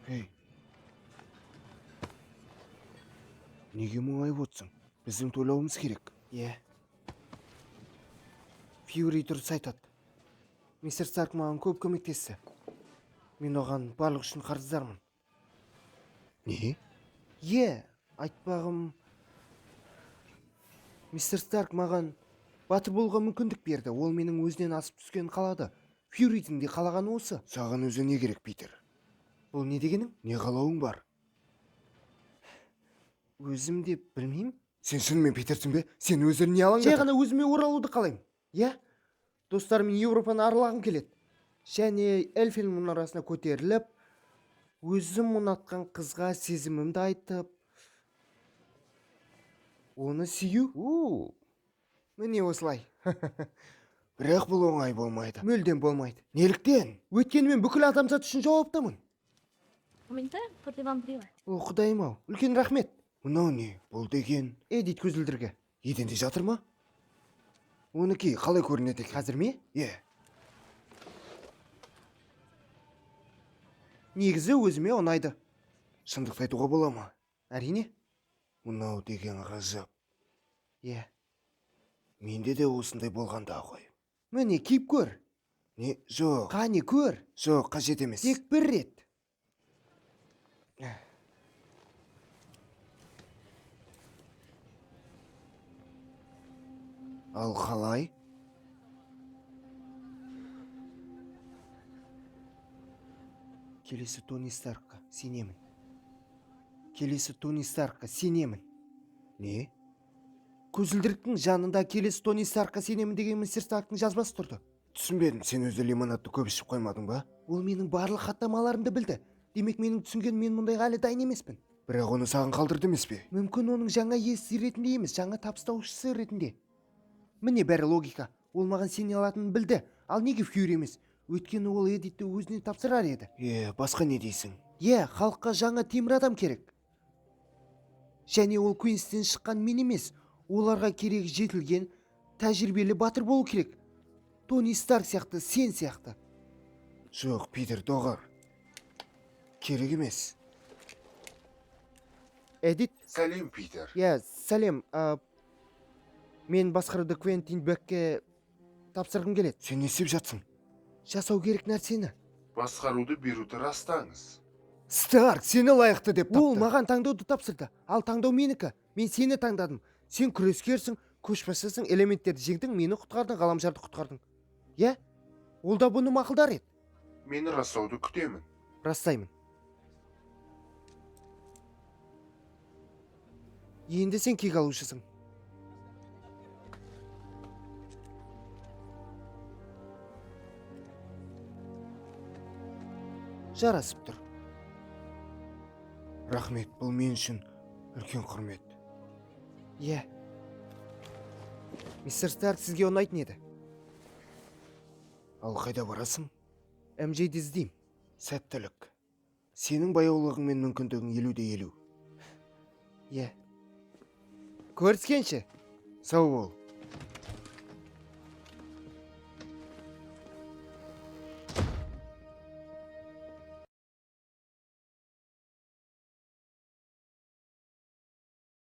Ей, неге мұңайып отырсың? Біздің тойлауымыз керек. Фьюри дұрыс айтады. Мистер Старк маған көп көмектесті. Мен оған барлық үшін қарыздармын. Не? Айтпағым, мистер Старк маған батыр болуға мүмкіндік берді. Ол менің өзінен асып түскенін қалады. Фьюридің де қалағаны осы. Саған өзі не керек, Питер? Бұл не дегенің? Не қалауың бар? Өзім де білмеймін. Сен шынымен Питерсің бе? Сен өздерін не Жай алаңдатып? ғана өзіме оралуды қалаймын. Достарым Еуропаны аралағым келеді. Және Эльфин мұнарасына көтеріліп, өзім ұнатқан қызға сезімімді айтып, оны сүю. Міне осылай. Бірақ бұл оңай болмайды. Мүлдем болмайды. Неліктен? Өйткені мен бүкіл адамзат үшін жауаптымын. Комментарий por vampiro. О, құдайым-ау, үлкен рахмет. Мынау не? Бұл деген Эдит көзілдіргі. еденде жатыр ма? Оныкі қалай көрінеді екен? Қазір ме? Негізі өзіме ұнайды. Шындықты айтуға бола ма? Әрине. Мынау деген ғажап. Менде де осындай болғанда ғой. Міне, киіп көр. Не? Жоқ. Қане көр. Жоқ, қажет емес. Тек бір рет. Ал қалай? Келесі Тони Старкқа сенемін. Келесі Тони Старкқа сенемін. Не? Көзілдіріктің жанында келесі Тони Старкқа сенемін деген мистер Старктың жазбасы тұрды. Түсінбедім, сен өзі лимонадты көп ішіп қоймадың ба? Ол менің барлық хаттамаларымды білді. Демек менің түсінгенім мен мұндайға әлі дайын емеспін. Бірақ оны саған қалдырды емес пе? Мүмкін оның жаңа иесі ретінде емес, жаңа табыстаушысы ретінде. Міне бәрі логика. Ол маған сене алатынын білді. Ал неге Фьюри емес? Өйткені ол Эдитті өзіне тапсырар еді. Басқа не дейсің? Халыққа жаңа темір адам керек. Және ол Куинстен шыққан мен емес. Оларға керек жетілген, тәжірибелі батыр болу керек. Тони Старк сияқты, сен сияқты. Жоқ, Питер, доғар. Керек емес. Эдит? Сәлем, Питер. Сәлем. Мен басқаруды Квентин Бекке тапсырғым келеді. Сен не істеп жатсың? Жасау керек нәрсені. Басқаруды беруді растаңыз. Старк, сені лайықты деп тапты. Ол маған таңдауды тапсырды. Ал таңдау менікі. Мен сені таңдадым. Сен күрескерсің, көшбасшысың, элементтерді жеңдің, мені құтқардың, ғаламшарды құтқардың. Ол да бұны мақұлдар еді. Мені растауды күтемін. Растаймын. Енді сен кек алушысың. Жарасып тұр. Рахмет, бұл мен үшін үлкен құрмет. Мистер Старк сізге ұнайтын еді. Ал қайда барасың? МЖді іздейм. Сәттілік. Сенің баяулығың мен мүмкіндігің 50-50. Көріскенше. Сау бол.